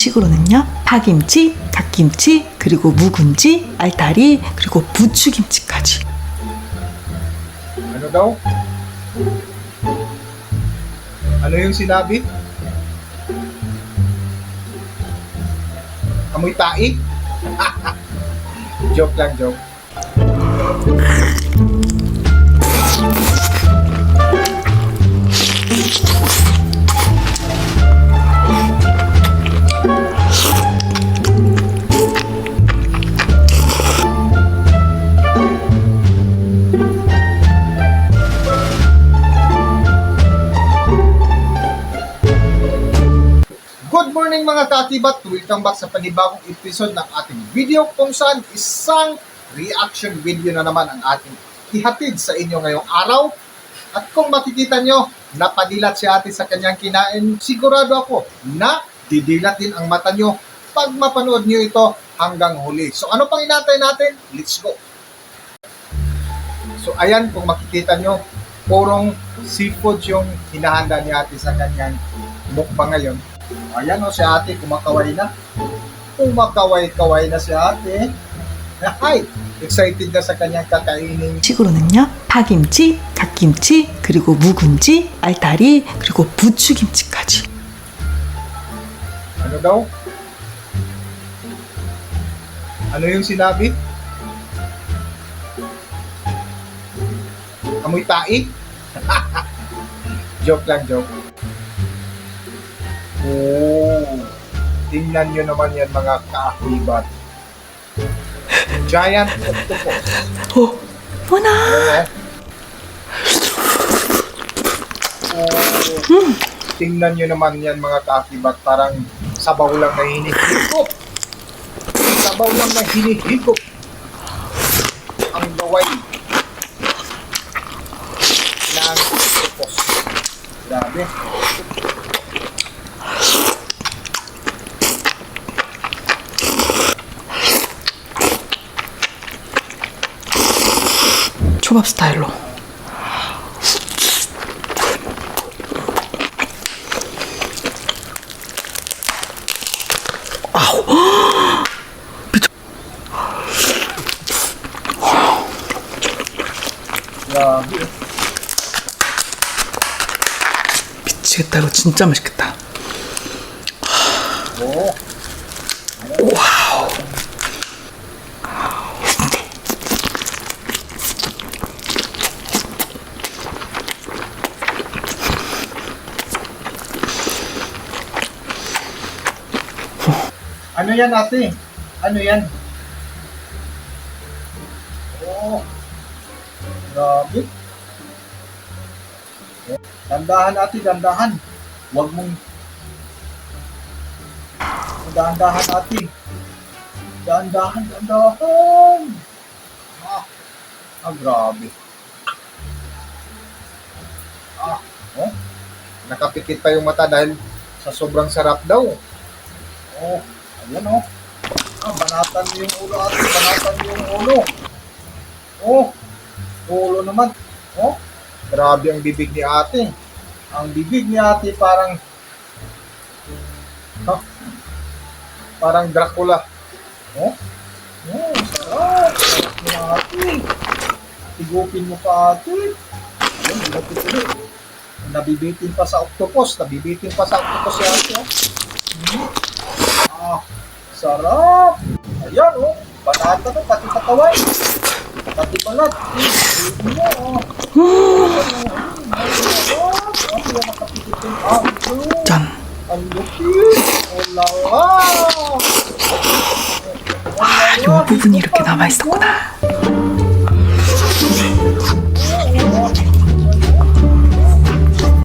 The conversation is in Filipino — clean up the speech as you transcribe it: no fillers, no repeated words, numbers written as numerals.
식으로는요, 파김치, 갓김치, 그리고 묵은지, 알타리, 그리고 부추김치까지. Ano daw? Ano yung sinabi? Amoy tae? Joke lang, joke. Good morning mga kaakibat! Welcome back sa panibagong episode ng ating video kung saan isang reaction video na naman ang ating ihatid sa inyo ngayong araw. At kung makikita nyo, napadilat si ate sa kanyang kinain, sigurado ako na didilat din ang mata nyo pag mapanood nyo ito hanggang huli. So ano pang inantay natin? Let's go! So ayan, kung makikita nyo, purong seafood yung hinahanda ni ate sa kanyang mukbang ngayon. Ayan o, si ate kumakaway na. Kumakaway-kaway na si ate. Ay, excited na sa kanyang kakainin. 식으로는요, 파김치, 갓김치, 그리고 묵은지, 알타리, 그리고 부추김치까지. Ano daw? Ano yung sinabi? Amoy tae? Joke lang, joke. Oh, tingnan nyo naman yan mga kaakibat. Giant octopus. 오, 뭐나? Oh, tingnan nyo naman yan mga kaakibat. Parang sabaw lang na hinihigop. Sabaw lang na hinihigop. Ang gaway ng octopus. Grabe. 초밥 스타일로. 아우, Grabe. 미치겠다. 이거 진짜 맛있겠다. Oh. 와우. Ano yan ate? Ano yan? Oh. Grabe. Dandahan ate, dandahan. Huwag mong dahan-dahan ate. Dahan-dahan, dahan-dahan. Grabe. Oh. Nakapikit pa yung mata dahil sa sobrang sarap daw. Oh, ayan oh. Banatan niyo yung ulo ate, banatan niyo yung ulo. Oh, ulo naman. Oh, grabe ang bibig ni ate. Ang bibig ni ate parang parang Dracula. Oh, sarap. Sarap ni ate. Tigupin mo pa ate. Ayun, ginapit-ulit. Nabibitin pa sa octopus. Nabibitin pa sa octopus si ate. Sarap. Ayan oh. Banata to, pati kataway. Pati balat. 짠. Ang lupit. Olala. 아, 요 부분이 이렇게 남아있었구나.